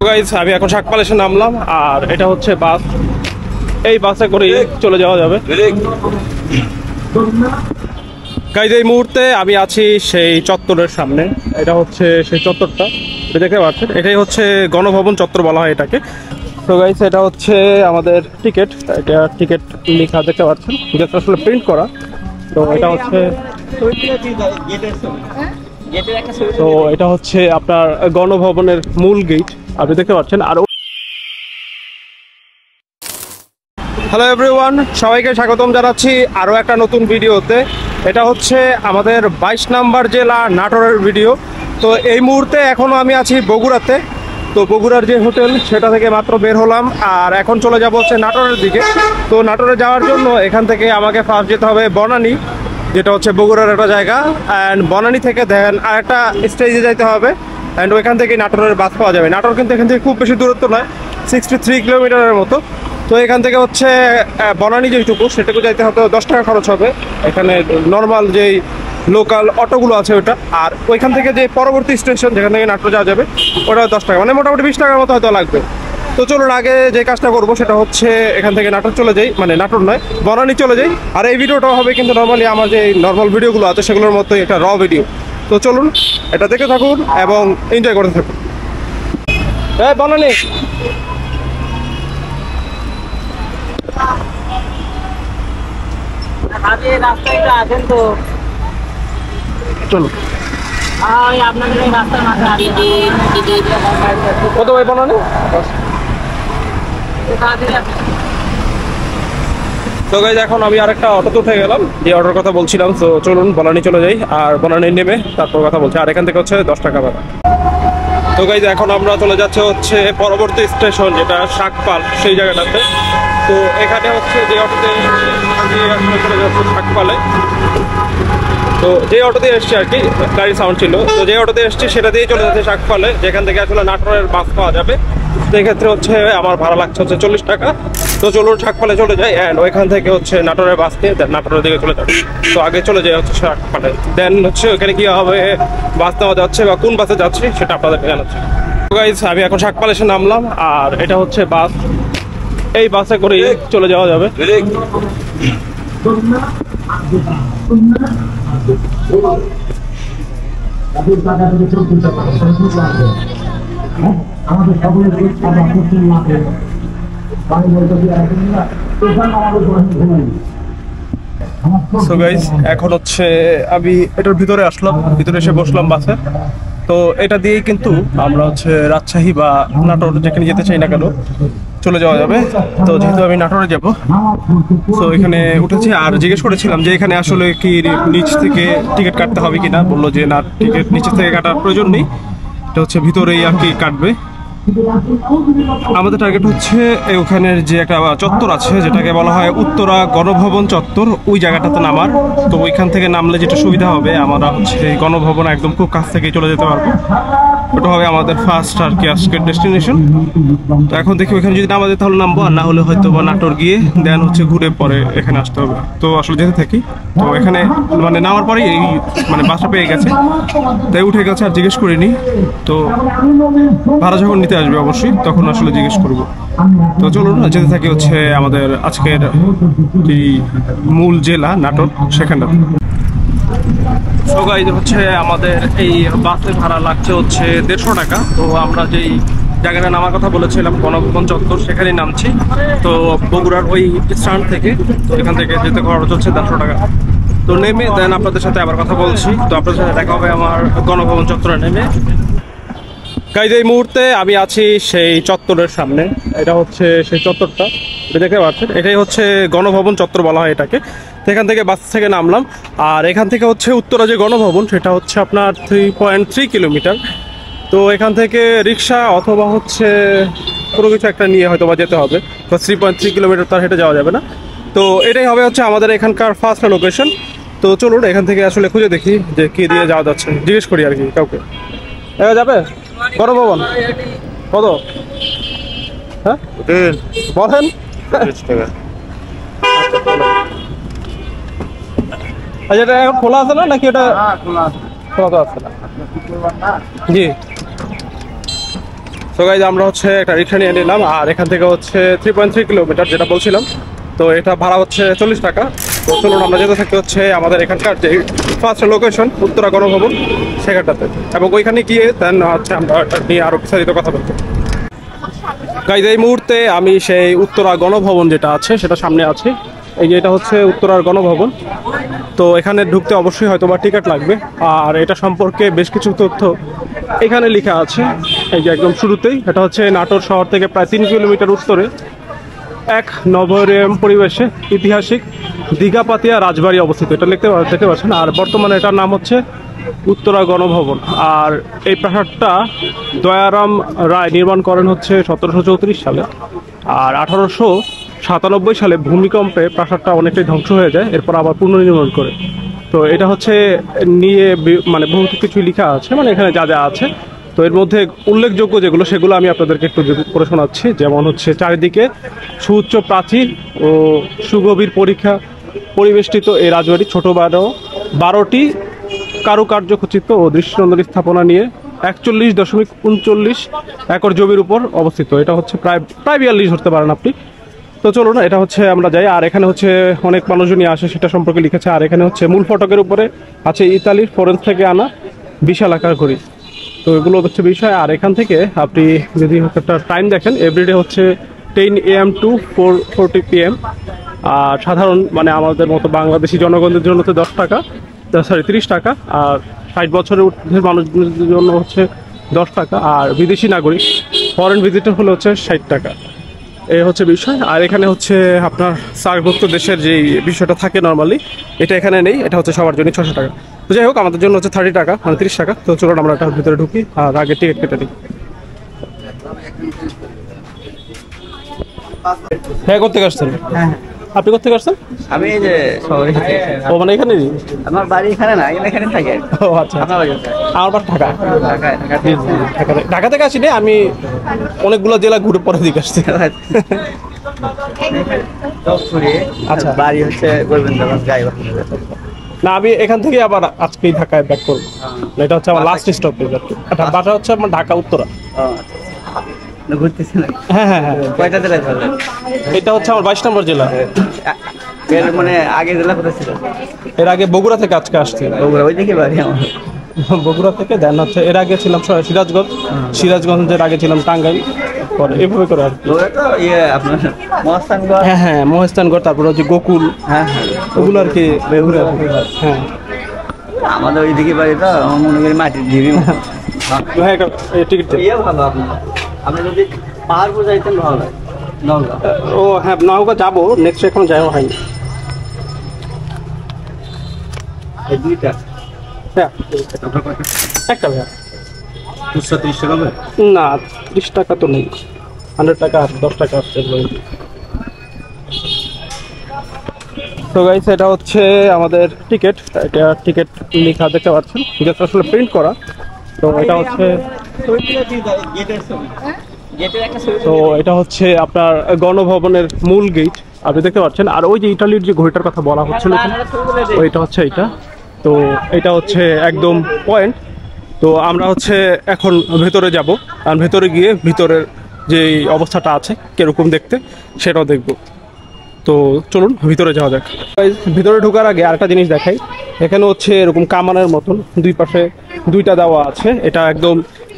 Guys আমি এখন শাকপাল এসে নামলাম আর এটা হচ্ছে বাস। এই বাসে করে চলে যাওয়া যাবে। গাইস এই মুহূর্তে আমি আছি সেই চত্বরের সামনে। এটা হচ্ছে সেই চত্বরটা, দেখতে পাচ্ছেন, এটাই হচ্ছে গণভবন চত্বর বলা হয় এটাকে। তো গাইস এটা হচ্ছে আমাদের টিকিট, এটা টিকিট লেখা দেখতে পাচ্ছেন, যেটা আসলে প্রিন্ট করা। তো এটা হচ্ছে তো এটা হচ্ছে আপনার গণভবনের মূল গেট, আপনি দেখতে পাচ্ছেন। আর হ্যালো এভরিওয়ান, সবাইকে স্বাগতম জানাচ্ছি আরও একটা নতুন ভিডিওতে। এটা হচ্ছে আমাদের 22 নম্বর জেলা নাটোরের ভিডিও। তো এই মুহূর্তে এখনও আমি আছি বগুড়াতে। তো বগুড়ার যে হোটেল সেটা থেকে মাত্র বের হলাম আর এখন চলে যাব হচ্ছে নাটোরের দিকে। তো নাটোরে যাওয়ার জন্য এখান থেকে আমাকে ফার্স্ট যেতে হবে বনানী, যেটা হচ্ছে বগুড়ার একটা জায়গা। অ্যান্ড বনানী থেকে দেন আরেকটা স্টেজে যাইতে হবে, অ্যান্ড ওইখান থেকে নাটোরের বাস পাওয়া যাবে। নাটোর কিন্তু এখান থেকে খুব বেশি দূরত্ব নয়, 63 কিলোমিটারের মতো। তো এখান থেকে হচ্ছে বনানী যেটুকু সেটুকু যাইতে হয়তো 10 টাকা খরচ হবে। এখানে নর্মাল যেই লোকাল অটোগুলো আছে ওটা, আর ওইখান থেকে যে পরবর্তী স্টেশন যেখান থেকে নাটোর যাওয়া যাবে ওটা 10 টাকা, মানে মোটামুটি 20 টাকার মতো হয়তো লাগবে। তো চলুন আগে যে কাজটা করবো সেটা হচ্ছে এখান থেকে নাটোর চলে যাই, মানে নাটোর নয় বনানী চলে যাই। আর এই ভিডিওটাও হবে কিন্তু নর্মালি আমার যে নর্মাল ভিডিওগুলো আছে সেগুলোর মতোই একটা র ভিডিও। তো চলুন এটা দেখে থাকুন এবং এনজয় করতে থাকুন। এই বনানী চলুন। কত ভাই বনানী? তো গাইজ এখন আমি আরেকটা অটোতে উঠে গেলাম, যে অটোর কথা বলছিলাম। তো চলুন বনানী চলে যাই আর বনানী নেমে তারপর কথা বলছি। আর এখান থেকে হচ্ছে 10 টাকা ভাড়া। তো গাইজ এখন আমরা চলে যাচ্ছে হচ্ছে পরবর্তী স্টেশন যেটা শাকপাল, সেই জায়গাটাতে। তো এখানে হচ্ছে যে অটোতে চলে যাচ্ছে শাকপালে। তো যে অটোতে এসছি আর কি, গাড়ির সাউন্ড ছিল, তো যে অটোতে এসছি সেটা দিয়েই চলে যাচ্ছে শাকপালে, যেখান থেকে আসলে নাটোরের বাস পাওয়া যাবে। সেক্ষেত্রে হচ্ছে আমার ভাড়া লাগছে হচ্ছে 40 টাকা। তো চলুন শাকপালে চলে যাই, অ্যান্ড ওইখান থেকে হচ্ছে নাটোরের বাস নিয়ে দেন নাটোরের দিকে চলে যাবে। তো আগে চলে যাই হচ্ছে শাকপালে, দেন হচ্ছে ওখানে কি হবে, বাস নেওয়া যাচ্ছে বা কোন বাসে যাচ্ছি সেটা আপনাদেরকে জানাচ্ছি। গাইস আমি এখন শাকপাল এসে নামলাম আর এটা হচ্ছে বাস। এই বাসে করে চলে যাওয়া যাবে। সো গাইস এখন হচ্ছে আমি এটার ভিতরে আসলাম, ভিতরে এসে বসলাম বাসে। তো এটা দিয়েই কিন্তু আমরা হচ্ছে রাজশাহী বা নাটোর যেখানে যেতে চাই না কেন চলে যাওয়া যাবে। তো যেহেতু আমি নাটোরে যাব, তো এখানে উঠেছি আর জিজ্ঞেস করেছিলাম যে এখানে আসলে কি নিচ থেকে টিকিট কাটতে হবে কিনা। বললো যে না, টিকিট নিচে থেকে কাটার প্রয়োজন নেই, এটা হচ্ছে ভিতরেই আর কি কাটবে। আমাদের টার্গেট হচ্ছে ওখানের যে একটা চত্বর আছে যেটাকে বলা হয় উত্তরা গণভবন চত্বর, ওই জায়গাটাতে নামার। তো ওইখান থেকে নামলে যেটা সুবিধা হবে, আমরা হচ্ছে এই গণভবন একদম খুব কাছ থেকেই চলে যেতে পারবো। ওটা হবে আমাদের ফার্স্ট আর কি আজকের ডেস্টিনেশন। তো এখন দেখি ওইখানে যদি নামা যায় তাহলে নামবো, আর না হলে হয়তো বা নাটোর গিয়ে দেন হচ্ছে ঘুরে পরে এখানে আসতে হবে। তো আসলে যেতে থাকি। তো এখানে মানে নামার পরেই এই মানে বাসটা পেয়ে গেছে, তাই উঠে গেছে, আর জিজ্ঞেস করিনি। তো ভাড়া যখন নিতে আসবে অবশ্যই তখন আসলে জিজ্ঞেস করবো। তো চলুন যেতে থাকি হচ্ছে আমাদের আজকের যে মূল জেলা নাটোর সেখানটাতে। সো গাইস হচ্ছে আমাদের এই বাসে ভাড়া লাগছে হচ্ছে 150 টাকা। তো আমরা যেই জায়গাটা নামার কথা বলেছিলাম গণভবন চত্বর, সেখানেই নামছি। তো বগুড়ার ওই স্ট্যান্ড থেকে, তো এখান থেকে যেতে খরচ হচ্ছে 150 টাকা। তো নেমে দেন আপনাদের সাথে আবার কথা বলছি। তো আপনাদের সাথে দেখা হবে আমার গণভবন চত্বরে নেমে। গাইস এই মুহূর্তে আমি আছি সেই চত্বরের সামনে। এটা হচ্ছে সেই চত্বরটা, দেখতে পাচ্ছেন, এটাই হচ্ছে গণভবন চত্বর বলা হয় এটাকে। তো এখান থেকে বাস থেকে নামলাম আর এখান থেকে হচ্ছে উত্তরা যে গণভবন সেটা হচ্ছে আপনার 3.3 কিলোমিটার। তো এখান থেকে রিক্সা অথবা হচ্ছে কোনো কিছু একটা নিয়ে হয়তো বা যেতে হবে। তো 3.3 কিলোমিটার তার হেঁটে যাওয়া যাবে না। তো এটাই হবে হচ্ছে আমাদের এখানকার ফার্স্ট লোকেশন। তো চলুন এখান থেকে আসলে খুঁজে দেখি যে কি দিয়ে যাওয়া যাচ্ছে, জিজ্ঞেস করি আর কি কাউকে। যাবে গণভবন কত? হ্যাঁ বলেন। আচ্ছা এটা এখন খোলা আছে না নাকি? ওটা খোলা তো আছে না। জি তো গাইজ আমরা হচ্ছে একটা রিক্সা নিয়ে নিলাম, আর এখান থেকে হচ্ছে 3.3 কিলোমিটার যেটা বলছিলাম। তো এটা ভাড়া হচ্ছে 40 টাকা। তো চলুন আমরা যেতে থাকতে হচ্ছে আমাদের এখানকার যে ফার্স্ট লোকেশন উত্তরা গণভবন সেখানটাতে, এবং ওইখানে গিয়ে দেন হচ্ছে আমরা এটা নিয়ে আরও বিস্তারিত কথা বলবো। গাইজ এই মুহূর্তে আমি সেই উত্তরা গণভবন যেটা আছে সেটা সামনে আছি। এই যে এটা হচ্ছে উত্তরার গণভবন। তো এখানে ঢুকতে অবশ্যই হয়তো বা টিকিট লাগবে, আর এটা সম্পর্কে বেশ কিছু তথ্য এখানে লেখা আছে। এই যে একদম শুরুতেই এটা হচ্ছে নাটোর শহর থেকে প্রায় 3 কিলোমিটার উত্তরে এক নগরীয় পরিবেশে ঐতিহাসিক দীঘাপাতিয়া রাজবাড়ি অবস্থিত, এটা দেখতে পাচ্ছেন। আর বর্তমানে এটার নাম হচ্ছে উত্তরা গণভবন। আর এই প্রাসাদটা দয়ারাম রায় নির্মাণ করেন হচ্ছে 1734 সালে। আর 1897 সালে ভূমিকম্পে প্রাসাদটা অনেকটাই ধ্বংস হয়ে যায়, এরপর আবার পুনর্নির্মাণ করে। তো এটা হচ্ছে নিয়ে মানে বহুত কিছু লেখা আছে, মানে এখানে যা যা আছে। তো এর মধ্যে উল্লেখযোগ্য যেগুলো সেগুলো আমি আপনাদেরকে একটু করে শোনাচ্ছি। যেমন হচ্ছে চারিদিকে সুউচ্চ প্রাচীর ও সুগভীর পরিবেষ্টিত এই রাজবাড়ি ছোট 12টি কারুকার্য খচিত ও দৃষ্টিনন্দন স্থাপনা নিয়ে 41.39 একর জমির উপর অবস্থিত। এটা হচ্ছে প্রায় 42 ধরতে পারেন আপনি। তো চলো না, এটা হচ্ছে আমরা যাই। আর এখানে হচ্ছে অনেক মানুষজনই আসে সেটা সম্পর্কে লিখেছে। আর এখানে হচ্ছে মূল ফটকের উপরে আছে ইতালির ফ্লোরেন্স থেকে আনা বিশাল আকার ঘড়ি। তো এগুলো হচ্ছে বিষয়। আর এখান থেকে আপনি যদি একটা টাইম দেখেন, এভরিডে হচ্ছে 10 AM to 4:40 PM। আর সাধারণ মানে আমাদের মতো বাংলাদেশি জনগণের জন্য হচ্ছে 10 টাকা, 30 টাকা। আর 60 বছরের ঊর্ধ্বের মানুষদের জন্য হচ্ছে 10 টাকা। আর বিদেশি নাগরিক ফরেন ভিজিটর হলে হচ্ছে 60 টাকা। এই হচ্ছে বিষয়। আর এখানে হচ্ছে আপনার সার্কভুক্ত দেশের যে বিষয়টা থাকে নর্মালি, এটা এখানে নেই। এটা হচ্ছে সবার জন্য 600 টাকা। তো যাই হোক, আমাদের জন্য হচ্ছে 30 টাকা, মানে 30 টাকা। তো চলুন আমরা এটার ভিতরে ঢুকি আর আগে টিকিট কেটে নিই। হ্যাঁ, কোথেকে আসছেন? আপনি কোথেকে আসছেন? আমি এই যে শহরে। ও মানে এখানে? আমার বাড়ি এখানে না, এখানে থাকে। ও আচ্ছা। আপনার বাড়ি কোথায়? আমার বাড়ি ঢাকা। ঢাকা থেকে আসিনি, আমি অনেকগুলো জেলা ঘুরে পরে দিকে আসছি। আচ্ছা, বাড়ি হচ্ছে গোবিন্দগঞ্জ গাইবান্ধা। না, আমি এখান থেকে আবার আজকেই ঢাকায় ব্যাক করবো। এটা হচ্ছে আমার লাস্ট স্টপেজ। বাসা হচ্ছে আমার ঢাকা উত্তরা। ঘুরতেছি না? হ্যাঁ হ্যাঁ হ্যাঁ। কয়টা জেলায় থাকবেন? এটা হচ্ছে আমার 22 নম্বর জেলা। এর মানে আগে জেলা কোথায় ছিল? এর আগে বগুড়া থেকে আজকে আসছি। বগুড়া, ওই দিকে বাড়ি আমার। বগুড়া থেকে দেন হচ্ছে এর আগে ছিলাম সিরাজগঞ্জ, সিরাজগঞ্জের আগে ছিলাম টাঙ্গাইল, পরে এভাবে করে আর কি। বগুড়া তো ইয়ে আপনার মহাস্থানগড়। হ্যাঁ হ্যাঁ, মহেস্থানগড়, তারপরে হচ্ছে গোকুল। হ্যাঁ হ্যাঁ, ওগুলো আর কি বেহুরে। হ্যাঁ আমাদের ওই দিকে বাড়ি তো, আমার মনে করি মাটির ঢিবি। হ্যাঁ, টিকিট ইয়ে ভালো আপনার, আপনি যদি পাহাড়পুর যাইতেন ভালো লাগে। নওগাঁ। ও হ্যাঁ, নওগাঁ যাবো নেক্সট, এখন যাওয়া হয়নি। এই দুইটা হ্যাঁ একটা ভাইয়া। 30 টাকা হবে না, 30 টাকা তো নেই, 100 টাকা আর 10 টাকা আসছে। তো গাইস, এটা হচ্ছে আমাদের টিকিট। এটা টিকিট লেখা দেখতে পাচ্ছেন, যেটা আসলে প্রিন্ট করা। তো এটা হচ্ছে তো এটা হচ্ছে আপনার গণভবনের মূল গেট, আপনি দেখতে পাচ্ছেন। আর ওই যে ইটালির যে ঘড়িটার কথা বলা হচ্ছিল, ওইটা হচ্ছে এইটা। তো এটা হচ্ছে একদম পয়েন্ট। তো আমরা হচ্ছে এখন ভেতরে যাব, আর ভেতরে গিয়ে ভিতরের যে অবস্থাটা আছে কিরকম দেখতে সেটাও দেখব। তো চলুন ভিতরে যাওয়া যাক। ভিতরে ঢোকার আগে আরেকটা জিনিস দেখাই। এখানে হচ্ছে এরকম কামানের মতন দুই পাশে দুইটা দেওয়া আছে। এটা একদম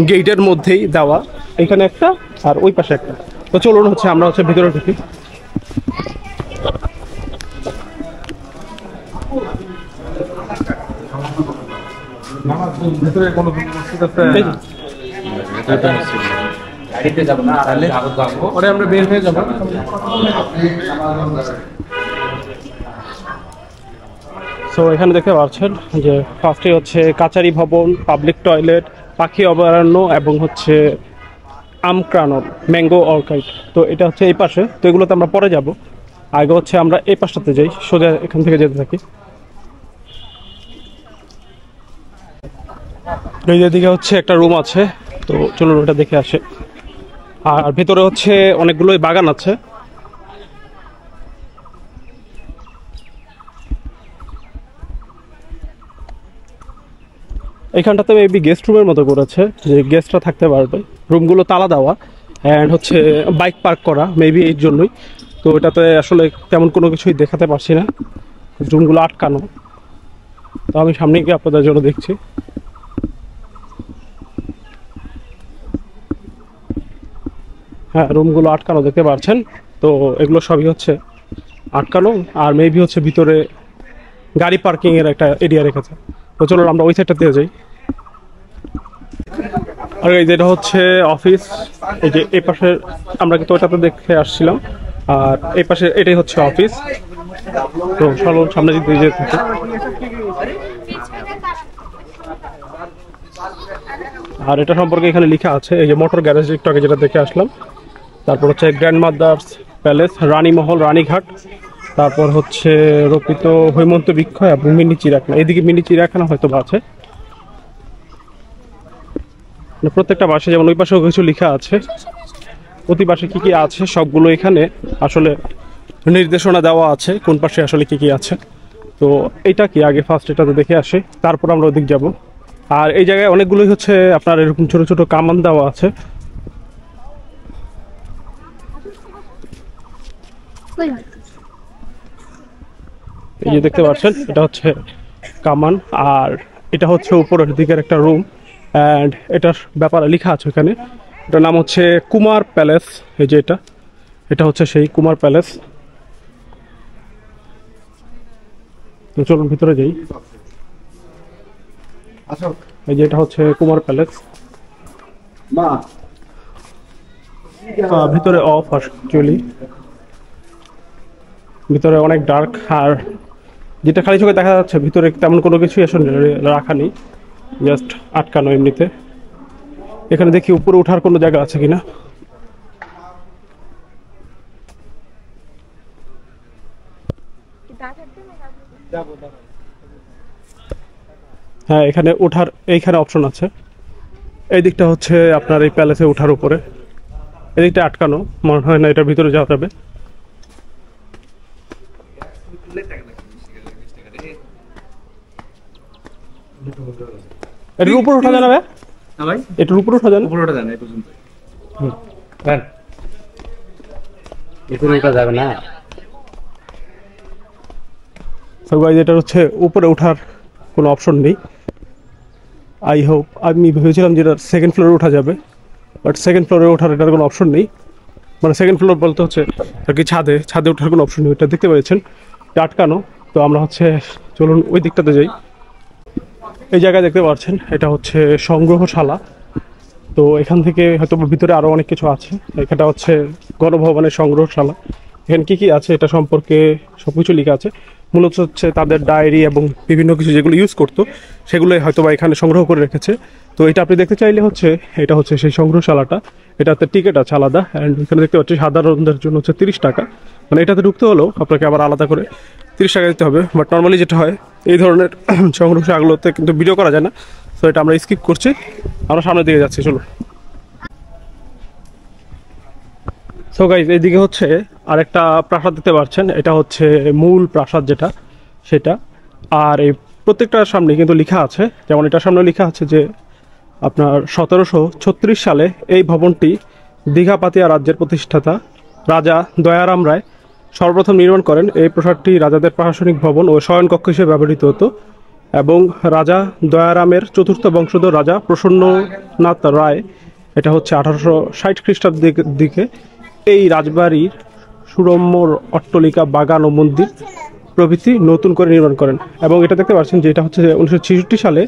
গেটের মধ্যেই দেওয়া, এখানে একটা আর ওই পাশে একটা। তো চলুন হচ্ছে আমরা হচ্ছে ভিতরে ঢুকি। ভিতরে কোনো গাড়িতে যাব না, তাহলে পরে আমরা বের হয়ে যাব। সো এখানে দেখতে পাচ্ছেন যে ফার্স্টে হচ্ছে কাচারি ভবন, পাবলিক টয়লেট, পাখি অভয়ারণ্য এবং হচ্ছে আমক্রানল ম্যাঙ্গো অর্কিড। তো এটা হচ্ছে এই পাশে। তো এগুলোতে আমরা পরে যাব, আগে হচ্ছে আমরা এই পাশটাতে যাই, সোজা এখান থেকে যেতে থাকি। এই দিকে হচ্ছে একটা রুম আছে, তো চলুন ওটা দেখে আসে। আর ভেতরে হচ্ছে অনেকগুলোই বাগান আছে। এখানটাতে মেবি গেস্ট রুমের মতো করেছে, যে গেস্টরা থাকতে পারবে। রুমগুলো তালা দেওয়া অ্যান্ড হচ্ছে বাইক পার্ক করা মেবি এর জন্যই। তো এটাতে আসলে তেমন কোনো কিছুই দেখাতে পারছি না, রুমগুলো আটকানো। তো আমি সামনে গিয়ে আপনাদের জন্য দেখছি। হ্যাঁ, রুমগুলো আটকানো দেখতে পাচ্ছেন। তো এগুলো সবই হচ্ছে আটকানো, আর মেবি হচ্ছে ভিতরে গাড়ি পার্কিং এর একটা এরিয়া রেখেছে। তো চলো আমরা ওই সাইডটা দিয়ে যাই। আর এই যেটা হচ্ছে অফিস, এই যে এই পাশে আমরা কিন্তু ওইটাতে দেখে আসছিলাম, আর এই পাশে এটাই হচ্ছে অফিস। তো চলো সামনে দিকে যেতে থাকি। আর এটা সম্পর্কে এখানে লেখা আছে, এই যে মোটর গ্যারেজ একটু আগে যেটা দেখে আসলাম। তারপর হচ্ছে গ্র্যান্ড মাদার্স প্যালেস, রানীমহল, রানীঘাট। তারপর হচ্ছে রোপিত হৈমন্ত বৃক্ষ এবং মিনি চিড়িয়াখানা। এইদিকে মিনি চিড়িয়াখানা হয়তো বা আছে। মানে প্রত্যেকটা বাসে যেমন ওই পাশেও কিছু লেখা আছে, প্রতি পাশে কি কি আছে সবগুলো এখানে আসলে নির্দেশনা দেওয়া আছে, কোন পাশে আসলে কি কি আছে। তো এইটা কি আগে ফার্স্ট এটাতে দেখে আসি, তারপর আমরা ওদিক যাব। আর এই জায়গায় অনেকগুলোই হচ্ছে আপনার এরকম ছোট ছোট কামান দেওয়া আছে। এই যে দেখতে পাচ্ছেন এটা হচ্ছে কামান, আর এটা হচ্ছে উপরের দিকের একটা রুম। অ্যান্ড এটার ব্যাপারে লেখা আছে এখানে, এটার নাম হচ্ছে কুমার প্যালেস। এই যে এটা হচ্ছে সেই কুমার প্যালেস। তো চলুন ভিতরে যাই। এই যে এটা হচ্ছে কুমার প্যালেস। ভিতরে অফ অ্যাকচুয়ালি, ভিতরে অনেক ডার্ক। আর যেটা খালি চোখে দেখা যাচ্ছে ভিতরে তেমন কোনো কিছুই আসলে রাখা নেই, জাস্ট আটকানো এমনিতে। এখানে দেখি উপরে ওঠার কোনো জায়গা আছে কিনা। হ্যাঁ, এখানে ওঠার এইখানে অপশন আছে। এই দিকটা হচ্ছে আপনার এই প্যালেসে ওঠার উপরে, এদিকটা আটকানো, মনে হয় না এটার ভিতরে যাওয়া যাবে। এটার উপর ওঠা যায় না ভাই? ভাই এটার উপর ওঠা যায় না? উপরে ওঠা যায় না এই পর্যন্ত। উপরে ওঠা যাবে না। সো গাইস, এটা হচ্ছে উপরে ওঠার কোনো অপশন নেই। আই হোপ, আমি ভেবেছিলাম যেটা সেকেন্ড ফ্লোরে ওঠা যাবে, বাট সেকেন্ড ফ্লোরে ওঠার এটার কোনো অপশন নেই। মানে সেকেন্ড ফ্লোর বলতে হচ্ছে আর কি ছাদে ওঠার কোনো অপশন নেই। এটা দেখতে পেয়েছেন আটকানো। তো আমরা হচ্ছে চলুন ওই দিকটাতে যাই। এই জায়গায় দেখতে পাচ্ছেন এটা হচ্ছে সংগ্রহশালা। তো এখান থেকে হয়তো ভিতরে আরও অনেক কিছু আছে। এখানটা হচ্ছে গণভবনের সংগ্রহশালা। এখানে কি কি আছে এটা সম্পর্কে সব কিছু লেখা আছে। মূলত হচ্ছে তাদের ডায়েরি এবং বিভিন্ন কিছু যেগুলো ইউজ করতো সেগুলোই হয়তো বা এখানে সংগ্রহ করে রেখেছে। তো এটা আপনি দেখতে চাইলে হচ্ছে এটা হচ্ছে সেই সংগ্রহশালাটা। এটাতে টিকিট আছে আলাদা। অ্যান্ড এখানে দেখতে পাচ্ছি সাধারণদের জন্য হচ্ছে 30 টাকা। মানে এটাতে ঢুকতে হলেও আপনাকে আবার আলাদা করে 30 টাকা দিতে হবে। বাট নর্মালি যেটা হয় এই ধরনের সংগ্রহশালাগুলোতে কিন্তু ভিডিও করা যায় না। তো এটা আমরা স্কিপ করছি, আমরা সামনের দিকে যাচ্ছি। চলো। সো গাইজ, এইদিকে হচ্ছে আরেকটা প্রাসাদ দিতে পারছেন, এটা হচ্ছে মূল প্রাসাদ যেটা সেটা। আর এই প্রত্যেকটার সামনে কিন্তু লেখা আছে, যেমন এটার সামনে লেখা আছে যে আপনার 1736 সালে এই ভবনটি দীঘাপাতিয়া রাজ্যের প্রতিষ্ঠাতা রাজা দয়ারাম রায় সর্বপ্রথম নির্মাণ করেন। এই প্রাসাদটি রাজাদের প্রশাসনিক ভবন ও শয়নকক্ষ হিসেবে ব্যবহৃত হতো এবং রাজা দয়ারামের চতুর্থ বংশধর রাজা প্রসন্ননাথ রায়, এটা হচ্ছে 1860 খ্রিস্টাব্দের দিকে এই রাজবাড়ির সুরম্য অট্টালিকা, বাগান ও মন্দির প্রভৃতি নতুন করে নির্মাণ করেন। এবং এটা দেখতে পাচ্ছেন যে এটা হচ্ছে 1966 সালে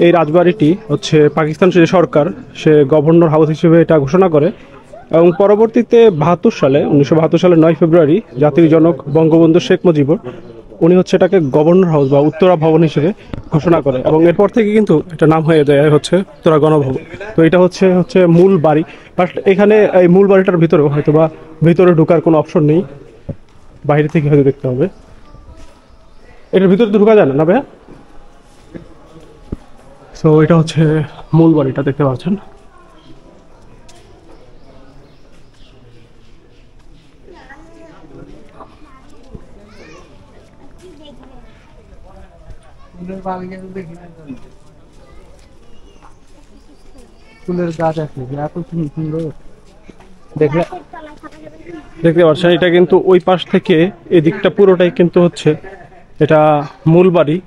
এই রাজবাড়িটি হচ্ছে পাকিস্তান যে সরকার সে গভর্নর হাউস হিসেবে এটা ঘোষণা করে। এবং পরবর্তীতে 1972 সালের 9 ফেব্রুয়ারি জাতির জনক বঙ্গবন্ধু শেখ মুজিবুর উনি হচ্ছে এটাকে গভর্নর হাউস বা উত্তরা ভবন হিসেবে ঘোষণা করে। এবং এরপর থেকে কিন্তু এটা নাম হয়ে যায় হচ্ছে উত্তরা গণভবন। তো এটা হচ্ছে মূল বাড়ি। বাট এখানে এই মূল বাড়িটার ভিতরেও হয়তো বা ভিতরে ঢোকার কোনো অপশন নেই, বাইরে থেকে হয়তো দেখতে হবে। এটার ভিতরে তো ঢোকা যায় না ভাইয়া? সো এটা হচ্ছে মূল বাড়িটা, দেখতে পাচ্ছেন। ফুলের গাছ আছে এত সুন্দর দেখলে দেখতে পাচ্ছেন, এটা কিন্তু ওই পাশ থেকে এদিকটা পুরোটাই কিন্তু হচ্ছে এটা মূল বাড়ি।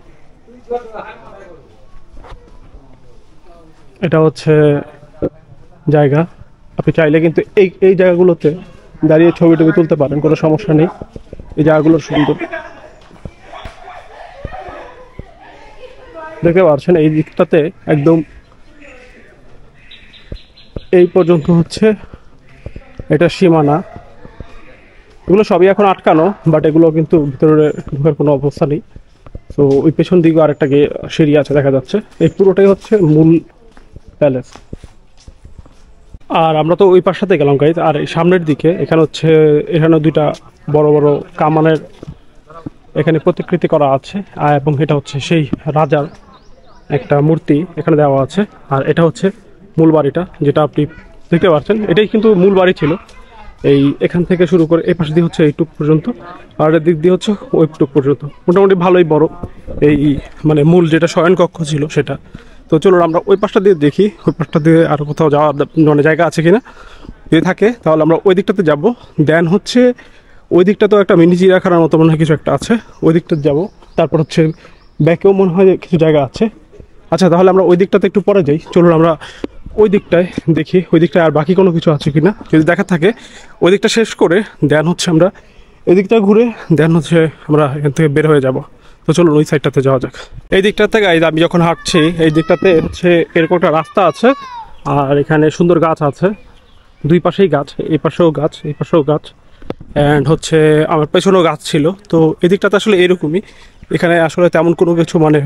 এটা হচ্ছে জায়গা, আপনি চাইলে কিন্তু এই এই জায়গাগুলোতে দাঁড়িয়ে ছবি টবি তুলতে পারেন, কোনো সমস্যা নেই। এই জায়গাগুলো সুন্দর, দেখতে পাচ্ছেন এই দিকটাতে একদম এই পর্যন্ত হচ্ছে এটা সীমানা। এগুলো সবই এখন আটকানো, বাট এগুলো কিন্তু ভিতরে ঢোকার কোনো অবস্থা নেই। তো ওই পেছন দিকে আরেকটা সিঁড়ি আছে দেখা যাচ্ছে। এই পুরোটাই হচ্ছে মূল প্যালেস। আর আমরা তো ওই পাশটাতে গেলাম গাইজ। আর এই সামনের দিকে এখানে হচ্ছে, এখানে দুইটা বড় বড় কামানের এখানে প্রতিকৃতি করা আছে, আর এবং এটা হচ্ছে সেই রাজার একটা মূর্তি এখানে দেওয়া আছে। আর এটা হচ্ছে মূল বাড়িটা, যেটা আপনি দেখতে পাচ্ছেন, এটাই কিন্তু মূল বাড়ি ছিল। এই এখান থেকে শুরু করে এই পাশ দিয়ে হচ্ছে এইটুক পর্যন্ত, আর এর দিক দিয়ে হচ্ছে ওইটুক পর্যন্ত, মোটামুটি ভালোই বড় এই মানে মূল যেটা শয়নকক্ষ ছিল সেটা। তো চলো আমরা ওই পাশটা দিয়ে দেখি, ওই পাশটা দিয়ে আরও কোথাও যাওয়ার মানে জায়গা আছে কিনা। যদি থাকে তাহলে আমরা ওই দিকটাতে যাবো। দেন হচ্ছে ওই দিকটা তো একটা মিনি চিড়িয়াখানার মতো মনে হয় কিছু একটা আছে, ওই দিকটাতে যাবো। তারপর হচ্ছে ব্যাকেও মনে হয় কিছু জায়গা আছে। আচ্ছা, তাহলে আমরা ওই দিকটাতে একটু পরে যাই। চলুন আমরা ওই দিকটায় দেখি, ওই দিকটায় আর বাকি কোনো কিছু আছে কিনা। যদি দেখা থাকে ওই দিকটা শেষ করে দেন হচ্ছে আমরা এই দিকটা ঘুরে দেন হচ্ছে আমরা এখান থেকে বের হয়ে যাব। তো চলুন ওই সাইডটাতে যাওয়া যাক। এই দিকটাতে গাইজ আমি যখন হাঁটছি, এই দিকটাতে হচ্ছে এরকম একটা রাস্তা আছে, আর এখানে সুন্দর গাছ আছে, দুই পাশেই গাছ, এই পাশেও গাছ, এই পাশেও গাছ, অ্যান্ড হচ্ছে আমার পেছনেও গাছ ছিল। তো এই দিকটাতে আসলে এরকমই, এখানে আসলে তেমন কোনো কিছু মানে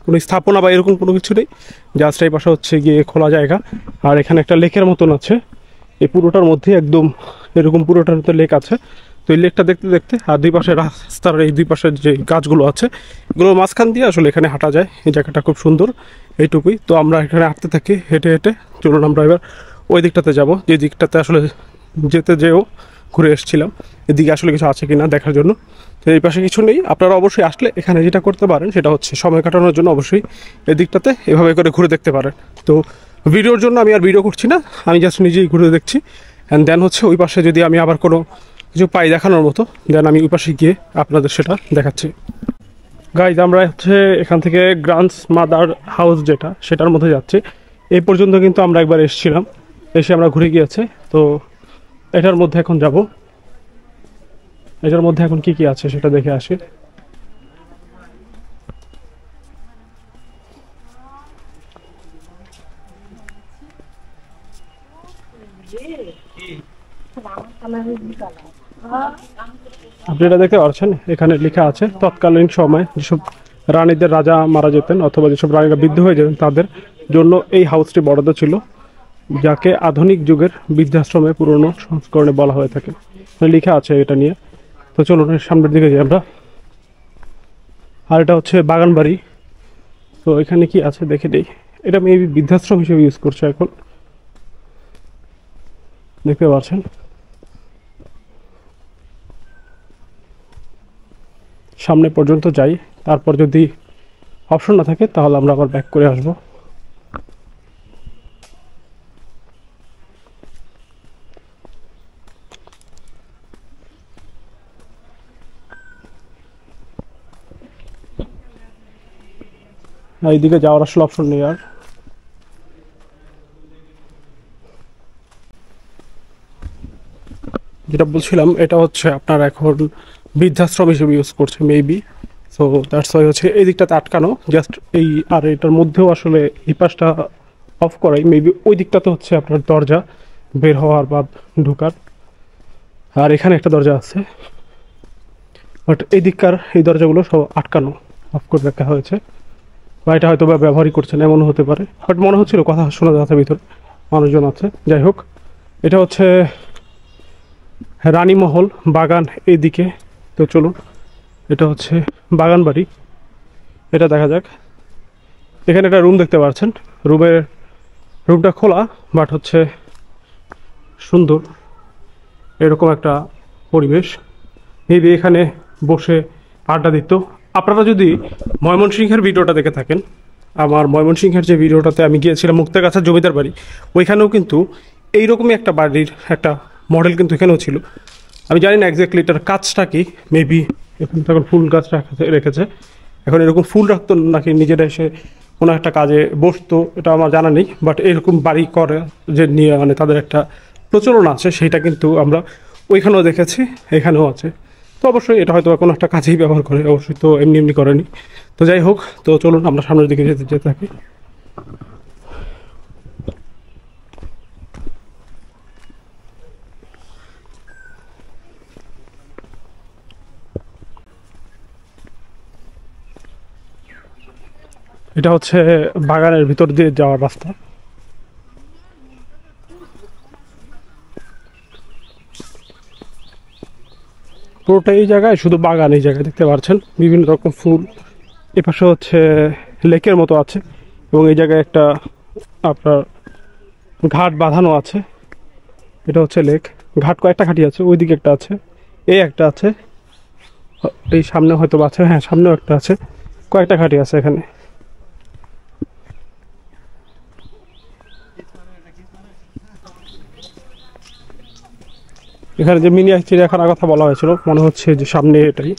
কোনো স্থাপনা বা এরকম কোনো কিছু নেই। জাস্ট এই পাশে হচ্ছে গিয়ে খোলা জায়গা, আর এখানে একটা লেকের মতন আছে এই পুরোটার মধ্যে, একদম এরকম পুরোটার মধ্যে লেক আছে। তো এই লেকটা দেখতে দেখতে আর দুই পাশে রাস্তার এই দুই পাশের যে গাছগুলো আছে এগুলোর মাঝখান দিয়ে আসলে এখানে হাঁটা যায়। এই জায়গাটা খুব সুন্দর, এইটুকুই। তো আমরা এখানে হাঁটতে থাকি হেঁটে হেঁটে। চলুন আমরা এবার ওই দিকটাতে যাব, যে দিকটাতে আসলে যেও ঘুরে এসেছিলাম। এদিকে আসলে কিছু আছে কিনা দেখার জন্য। তো এই পাশে কিছু নেই। আপনারা অবশ্যই আসলে এখানে যেটা করতে পারেন সেটা হচ্ছে সময় কাটানোর জন্য অবশ্যই এই দিকটাতে এভাবে করে ঘুরে দেখতে পারেন। তো ভিডিওর জন্য আমি আর ভিডিও করছি না, আমি জাস্ট নিজেই ঘুরে দেখছি। অ্যান্ড দেন হচ্ছে ওই পাশে যদি আমি আবার কোনো কিছু পাই দেখানোর মতো, দেন আমি ওই পাশে গিয়ে আপনাদের সেটা দেখাচ্ছি। গাইজ আমরা হচ্ছে এখান থেকে গ্র্যান্ডস মাদার হাউস যেটা, সেটার মধ্যে যাচ্ছি। এই পর্যন্ত কিন্তু আমরা একবার এসেছিলাম, এসে আমরা ঘুরে গিয়েছে। তো এটার মধ্যে এখন যাব, এটার মধ্যে এখন কি কি আছে সেটা দেখে আসি। আপনি এটা দেখতে পাচ্ছেন, এখানে লেখা আছে তৎকালীন সময় যেসব রানীদের রাজা মারা যেতেন অথবা যেসব রানীরা বৃদ্ধ হয়ে যেতেন তাদের জন্য এই হাউসটি বরাদ্দ ছিল, যাকে আধুনিক যুগের বৃদ্ধাশ্রমে পুরনো সংস্করণে বলা হয়ে থাকে। লেখা আছে এটা নিয়ে। তো চলুন সামনের দিকে যাই আমরা। আর এটা হচ্ছে বাগান বাড়ি। তো এখানে কি আছে দেখে নেই। এটা মেবি বৃদ্ধাশ্রম হিসেবে ইউজ করছে এখন, দেখতে পাচ্ছেন। সামনে পর্যন্ত যাই, তারপর যদি অপশন না থাকে তাহলে আমরা আবার ব্যাক করে আসবো। এইদিকে যাওয়ার আসলে অপশন নেই আর। যেটা বলছিলাম এটা হচ্ছে আপনার এখন বৃদ্ধাশ্রম হিসেবে ইউজ করছে মেবি। সো দ্যাটস ওয়াই হচ্ছে এই দিকটাতে আটকানো জাস্ট এই, আর এটার মধ্যেও আসলে এই পাশটা অফ করাই মেবি। ওই দিকটাতে হচ্ছে আপনার দরজা বের হওয়ার বা ঢোকার, আর এখানে একটা দরজা আছে, বাট এই দিককার এই দরজাগুলো সব আটকানো, অফ করে রাখা হয়েছে। বা এটা হয়তো বা ব্যবহারই করছেন এমন হতে পারে, বাট মনে হচ্ছিল কথা শোনা যাচ্ছে ভিতরে মানুষজন আছে। যাই হোক, এটা হচ্ছে রানীমহল বাগান এইদিকে। তো চলুন, এটা হচ্ছে বাগান বাড়ি, এটা দেখা যাক। এখানে একটা রুম দেখতে পাচ্ছেন, রুমটা খোলা বাট হচ্ছে সুন্দর এরকম একটা পরিবেশ। মেবি এখানে বসে আড্ডা দিত। আপনারা যদি ময়মনসিংহের ভিডিওটা দেখে থাকেন আমার ময়মনসিংহের যে ভিডিওটাতে আমি গিয়েছিলাম মুক্তাগাছার জমিদার বাড়ি, ওইখানেও কিন্তু এইরকমই একটা বাড়ির একটা মডেল কিন্তু এখানেও ছিল। আমি জানি না এক্স্যাক্টলি এটার কাজটা কি, মেবি এখানে তখন ফুল গাছ রেখেছে, এখন এরকম ফুল রাখতো নাকি নিজেরা এসে কোনো একটা কাজে বসতো এটা আমার জানা নেই, বাট এরকম বাড়ি করে যে নিয়ে মানে তাদের একটা প্রচলন আছে, সেইটা কিন্তু আমরা ওইখানেও দেখেছি, এখানেও আছে। তো অবশ্যই এটা হয়তো কোনো একটা কাজেই ব্যবহার করে, অবশ্যই তো এমনি এমনি করেনি। তো যাই হোক, তো চলুন আমরা সামনের দিকে যেতে থাকি। এটা হচ্ছে বাগানের ভিতর দিয়ে যাওয়ার রাস্তা। পুরোটা এই জায়গায় শুধু বাগান, এই জায়গায় দেখতে পাচ্ছেন বিভিন্ন রকম ফুল। এপাশে হচ্ছে লেকের মতো আছে এবং এই জায়গায় একটা আপনার ঘাট বাঁধানো আছে, এটা হচ্ছে লেক। ঘাট কয়েকটা ঘাটি আছে, ওইদিকে একটা আছে, এই একটা আছে, এই সামনে হয়তো আছে, হ্যাঁ সামনেও একটা আছে, কয়েকটা ঘাটি আছে এখানে। এখানে যে মিনি চিড়িয়াখানার কথা বলা হয়েছিল মনে হচ্ছে যে সামনে এটাই।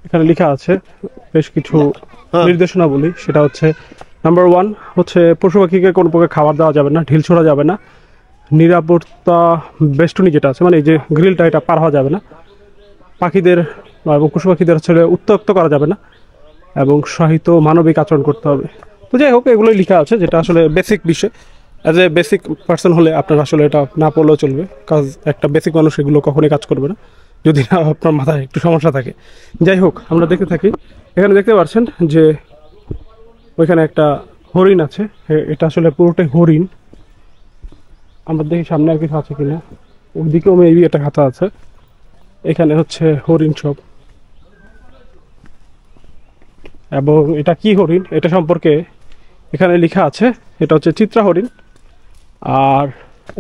এখানে লেখা আছে বেশ কিছু নির্দেশনা বলি, সেটা হচ্ছে নাম্বার 1 হচ্ছে পশু পাখিকে কোনো প্রকার খাবার দেওয়া যাবে না, ঢিল ছোড়া যাবে না, নিরাপত্তা বেষ্টনী যেটা আছে মানে এই যে গ্রিলটা এটা পার হওয়া যাবে না, পাখিদের এবং পশু পাখিদের হচ্ছে উত্ত্যক্ত করা যাবে না, এবং সহিত মানবিক আচরণ করতে হবে। তো যাই হোক, এগুলোই লেখা আছে, যেটা আসলে বেসিক বিষয়। অ্যাজ এ বেসিক পার্সন হলে আপনার আসলে এটা না পড়লেও চলবে, কাজ একটা বেসিক মানুষ এগুলো কখনোই কাজ করবে না যদি না আপনার মাথায় একটু সমস্যা থাকে। যাই হোক, আমরা দেখতে থাকি। এখানে দেখতে পাচ্ছেন যে ওইখানে একটা হরিণ আছে, এটা আসলে পুরোটাই হরিণ। আমরা দেখি সামনে আর কিছু আছে কিনা, ওইদিকেও মেবি একটা খাতা আছে। এখানে হচ্ছে হরিণ সব, এবং এটা কি হরিণ এটা সম্পর্কে এখানে লেখা আছে, এটা হচ্ছে চিত্রা হরিণ, আর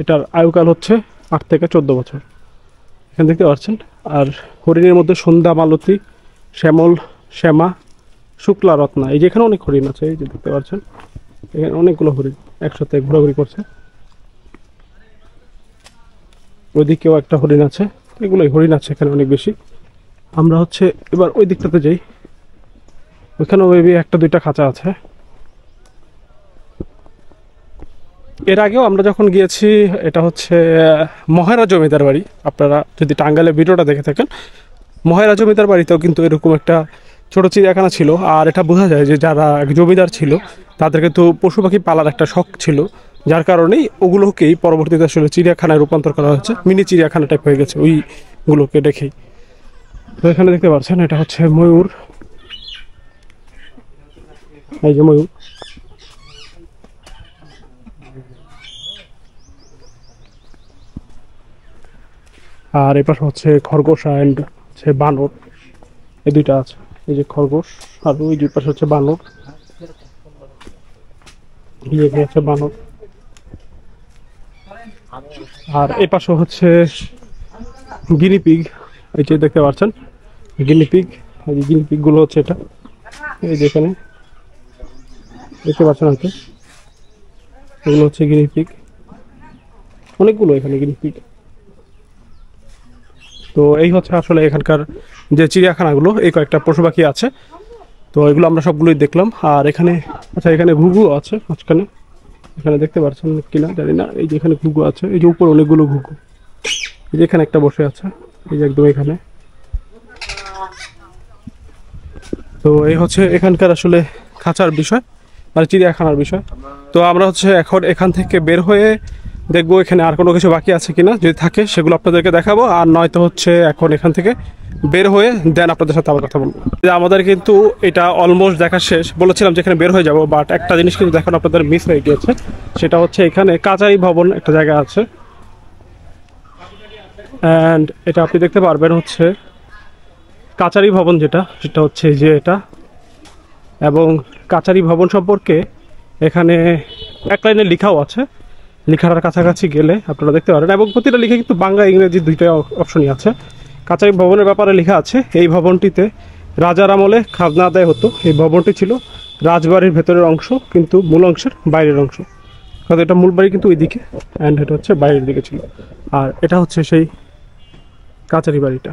এটার আয়ুকাল হচ্ছে 8 থেকে 14 বছর, এখানে দেখতে পাচ্ছেন। আর হরিণের মধ্যে সন্ধ্যা, মালতী, শ্যামল, শ্যামা, শুক্লা, রত্না, এই যে এখানে অনেক হরিণ আছে, এই যে দেখতে পাচ্ছেন এখানে অনেকগুলো হরিণ একসাথে ঘোরাঘুরি করছে। ওইদিকেও একটা হরিণ আছে, এগুলোই হরিণ আছে এখানে অনেক বেশি। আমরা হচ্ছে এবার ওই দিকটাতে যাই, ওইখানেও মেবি একটা দুইটা খাঁচা আছে। এর আগেও আমরা যখন গিয়েছি, এটা হচ্ছে মহেরা জমিদার বাড়ি, আপনারা যদি টাঙ্গাইলের ভিডিওটা দেখে থাকেন, মহেরা জমিদার বাড়িতেও কিন্তু এরকম একটা ছোট চিড়িয়াখানা ছিল। আর এটা বোঝা যায় যে যারা জমিদার ছিল তাদের কিন্তু পশু পাখি পালার একটা শখ ছিল, যার কারণেই ওগুলোকেই পরবর্তীতে আসলে চিড়িয়াখানায় রূপান্তর করা হয়েছে, মিনি চিড়িয়াখানা টাইপ হয়ে গেছে ওইগুলোকে দেখেই। তো এখানে দেখতে পাচ্ছেন এটা হচ্ছে ময়ূর, এই যে ময়ূর। আর এই পাশে হচ্ছে খরগোশ অ্যান্ড হচ্ছে বানর, এই দুইটা আছে, এই যে খরগোশ আর ওই দুই পাশে হচ্ছে বানর, হচ্ছে বানর। আর এই পাশে হচ্ছে গিনিপিগ, এই যে দেখতে পাচ্ছেন গিনিপিগ, এই যে গিনিপিগ গুলো হচ্ছে এটা, এই যে এখানে দেখতে পাচ্ছেন হয়তো, এগুলো হচ্ছে গিনিপিগ, অনেকগুলো এখানে গিনিপিগ। তো এই হচ্ছে আসলে এখানকার যে চিড়িয়াখানাগুলো, এই কয়েকটা পশু পাখি আছে, তো এগুলো আমরা সবগুলোই দেখলাম। আর এখানে আচ্ছা এখানে ঘুঘু আছে মাঝখানে, এখানে দেখতে পাচ্ছেন কিনা জানি না, এই যে এখানে ঘুঘু আছে, এই যে উপর অনেকগুলো ঘুঘু, এই যে এখানে একটা বসে আছে, এই যে একদম এখানে। তো এই হচ্ছে এখানকার আসলে খাঁচার বিষয়, মানে চিড়িয়াখানার বিষয়। তো আমরা হচ্ছে এখন এখান থেকে বের হয়ে দেখবো এখানে আর কোনো কিছু বাকি আছে কিনা, যদি থাকে সেগুলো আপনাদেরকে দেখাবো, আর নয়তো হচ্ছে এখন এখান থেকে বের হয়ে দেন আপনাদের সাথে আবার কথা বলবো। আমাদের কিন্তু এটা অলমোস্ট দেখা শেষ, বলেছিলাম যেখানে বের হয়ে যাব, বাট একটা জিনিস কিন্তু দেখুন আপনাদের মিস হয়ে গিয়েছে, সেটা হচ্ছে এখানে কাচারি ভবন একটা জায়গা আছে, অ্যান্ড এটা আপনি দেখতে পারবেন হচ্ছে কাচারি ভবন, সেটা হচ্ছে যে এটা। এবং কাচারি ভবন সম্পর্কে এখানে এক লাইনে লেখাও আছে লেখাটার কাছাকাছি গেলে আপনারা দেখতে পারেন, এবং প্রতিটা লিখে কিন্তু বাংলা ইংরেজি দুইটাই অপশনই আছে। কাচারি ভবনের ব্যাপারে লেখা আছে এই ভবনটিতে রাজার আমলে খাজনা আদায় হতো। এই ভবনটি ছিল রাজবাড়ির ভেতরের অংশ, কিন্তু মূল অংশের বাইরের অংশ। কারণ এটা মূল বাড়ি কিন্তু ওইদিকে, অ্যান্ড এটা হচ্ছে বাইরের দিকে ছিল। আর এটা হচ্ছে সেই কাচারি বাড়িটা।